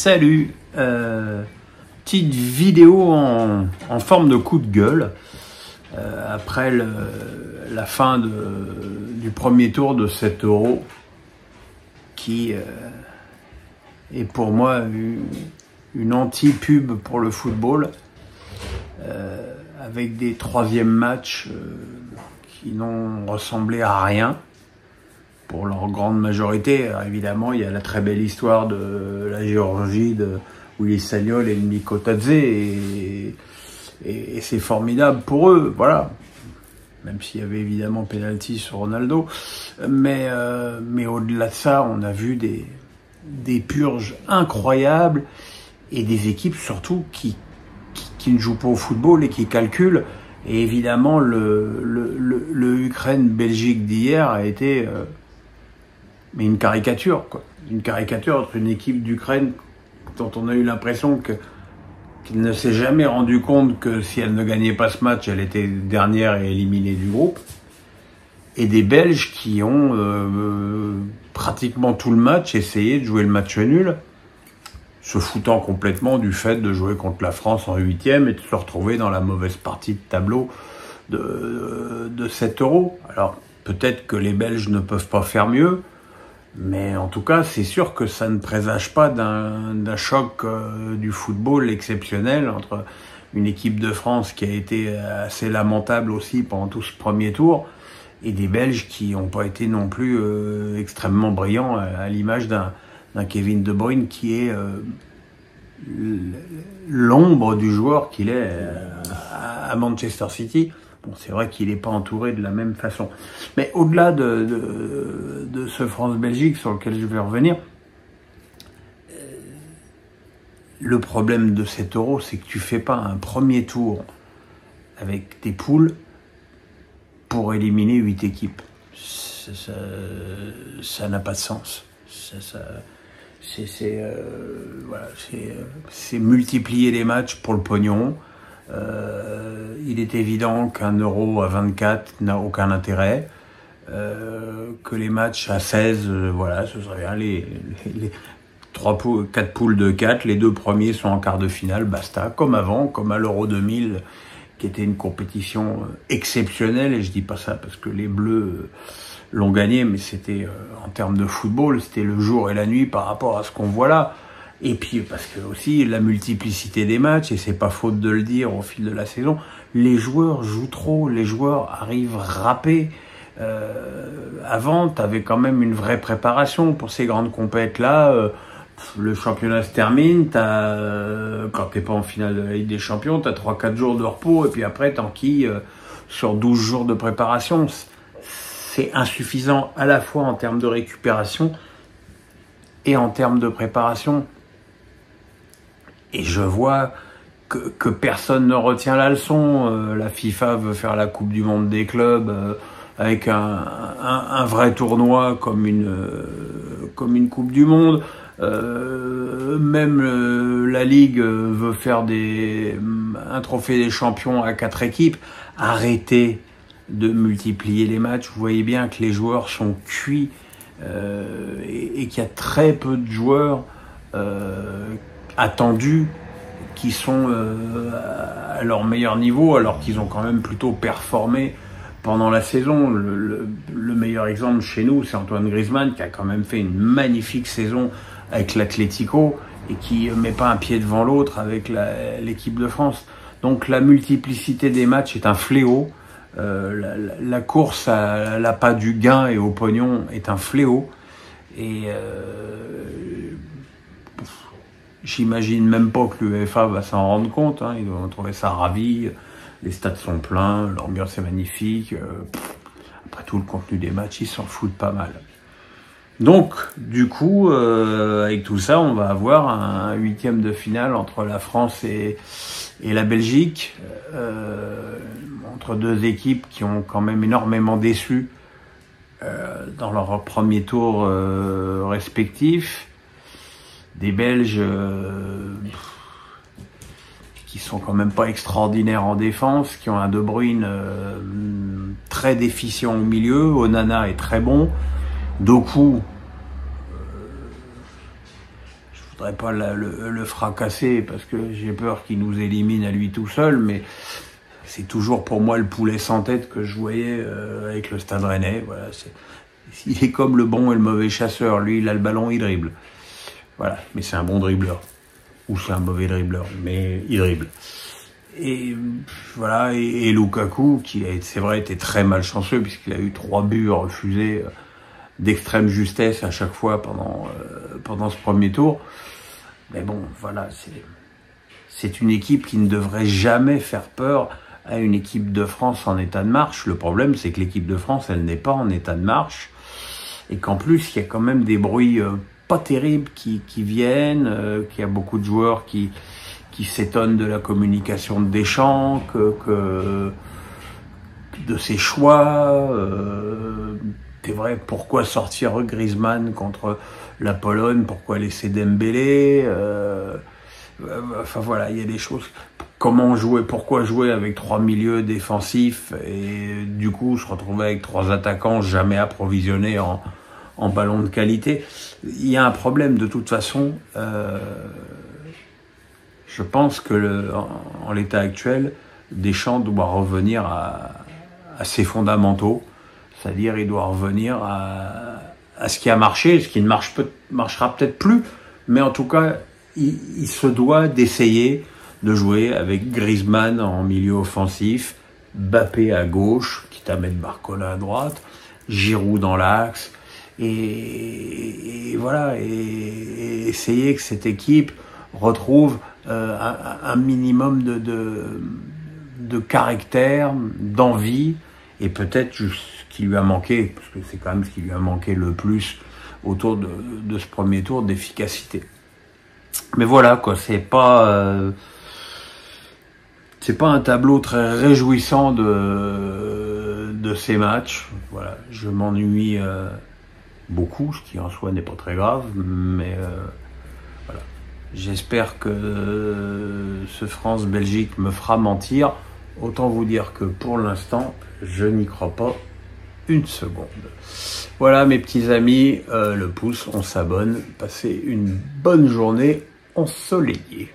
Salut, petite vidéo en forme de coup de gueule après la fin du premier tour de 7 euros qui est pour moi une anti-pub pour le football avec des troisièmes matchs qui n'ont ressemblé à rien. Pour leur grande majorité, alors évidemment, il y a la très belle histoire de la Géorgie, de Willy Sagnol et de Miko Tadze, et c'est formidable pour eux, voilà. Même s'il y avait évidemment pénalty sur Ronaldo, mais au-delà de ça, on a vu des purges incroyables et des équipes surtout qui ne jouent pas au football et qui calculent. Et évidemment, le Ukraine-Belgique d'hier a été mais une caricature, quoi. Une caricature entre une équipe d'Ukraine dont on a eu l'impression qu'elle ne s'est jamais rendu compte que si elle ne gagnait pas ce match, elle était dernière et éliminée du groupe, et des Belges qui ont pratiquement tout le match essayé de jouer le match nul, se foutant complètement du fait de jouer contre la France en 8e et de se retrouver dans la mauvaise partie de tableau de 7 euros. Alors, peut-être que les Belges ne peuvent pas faire mieux, mais en tout cas, c'est sûr que ça ne présage pas d'un choc du football exceptionnel entre une équipe de France qui a été assez lamentable aussi pendant tout ce premier tour et des Belges qui n'ont pas été non plus extrêmement brillants à l'image d'un Kevin De Bruyne qui est l'ombre du joueur qu'il est à Manchester City. Bon, c'est vrai qu'il n'est pas entouré de la même façon. Mais au-delà de ce France-Belgique sur lequel je vais revenir, le problème de 7 euros, c'est que tu fais pas un premier tour avec des poules pour éliminer 8 équipes. Ça n'a pas de sens. Voilà, c'est multiplier les matchs pour le pognon. Il est évident qu'un euro à 24 n'a aucun intérêt, que les matchs à 16, voilà, ce serait bien, les 4 poules de 4, les deux premiers sont en quart de finale, basta, comme avant, comme à l'Euro 2000, qui était une compétition exceptionnelle, et je dis pas ça parce que les Bleus l'ont gagné, mais c'était, en termes de football, c'était le jour et la nuit par rapport à ce qu'on voit là. Et puis parce que aussi la multiplicité des matchs, et c'est pas faute de le dire au fil de la saison, les joueurs jouent trop, les joueurs arrivent râpés. Avant, t'avais quand même une vraie préparation pour ces grandes compètes-là. Le championnat se termine, quand t'es pas en finale de la Ligue des Champions, t'as 3-4 jours de repos, et puis après t'enquilles sur 12 jours de préparation. C'est insuffisant à la fois en termes de récupération et en termes de préparation. Et je vois que personne ne retient la leçon. La FIFA veut faire la Coupe du Monde des clubs avec un vrai tournoi comme une Coupe du Monde. Même la Ligue veut faire un trophée des champions à 4 équipes. Arrêtez de multiplier les matchs. Vous voyez bien que les joueurs sont cuits et qu'il y a très peu de joueurs attendus qui sont à leur meilleur niveau, alors qu'ils ont quand même plutôt performé pendant la saison. Le meilleur exemple chez nous, c'est Antoine Griezmann, qui a quand même fait une magnifique saison avec l'Atlético et qui met pas un pied devant l'autre avec l'équipe de France. Donc la multiplicité des matchs est un fléau. La course à l'appât du gain et au pognon est un fléau. Et j'imagine même pas que l'UEFA va s'en rendre compte, hein. Ils vont trouver ça ravi. Les stades sont pleins, l'ambiance est magnifique. Après tout, le contenu des matchs, ils s'en foutent pas mal. Donc, du coup, avec tout ça, on va avoir un 8e de finale entre la France et la Belgique, entre deux équipes qui ont quand même énormément déçu dans leur premier tour respectif. Des Belges qui sont quand même pas extraordinaires en défense, qui ont un De Bruyne très déficient au milieu. Onana est très bon. Doku, je voudrais pas le fracasser parce que j'ai peur qu'il nous élimine à lui tout seul, mais c'est toujours pour moi le poulet sans tête que je voyais avec le Stade Rennais. Voilà, il est comme le bon et le mauvais chasseur. Lui, il a le ballon, il dribble. Voilà, mais c'est un bon dribbleur. Ou c'est un mauvais dribbleur, mais il dribble. Et voilà, et Lukaku, qui a, c'est vrai, été très malchanceux puisqu'il a eu 3 buts refusés d'extrême justesse à chaque fois pendant ce premier tour. Mais bon, voilà, c'est une équipe qui ne devrait jamais faire peur à une équipe de France en état de marche. Le problème, c'est que l'équipe de France, elle n'est pas en état de marche. Et qu'en plus, il y a quand même des bruits pas terribles qui viennent, qu'il y a beaucoup de joueurs qui s'étonnent de la communication de Deschamps, de ses choix. C'est vrai, pourquoi sortir Griezmann contre la Pologne, pourquoi laisser Dembélé, enfin voilà, il y a des choses. Comment jouer, pourquoi jouer avec 3 milieux défensifs et du coup se retrouver avec 3 attaquants jamais approvisionnés en ballon de qualité. Il y a un problème de toute façon. Je pense que en l'état actuel, Deschamps doit revenir à ses fondamentaux, c'est-à-dire il doit revenir à ce qui a marché, ce qui ne marchera peut-être plus, mais en tout cas, il se doit d'essayer de jouer avec Griezmann en milieu offensif, Mbappé à gauche, quitte à mettre Barcola à droite, Giroud dans l'axe, et voilà, et essayer que cette équipe retrouve un minimum de caractère, d'envie, et peut-être ce qui lui a manqué, parce que c'est quand même ce qui lui a manqué le plus autour de ce premier tour, d'efficacité. Mais voilà, quoi, c'est pas un tableau très réjouissant de ces matchs. Voilà, je m'ennuie beaucoup, ce qui en soi n'est pas très grave, mais voilà. J'espère que ce France-Belgique me fera mentir. Autant vous dire que pour l'instant, je n'y crois pas une seconde. Voilà mes petits amis, le pouce, on s'abonne. Passez une bonne journée ensoleillée.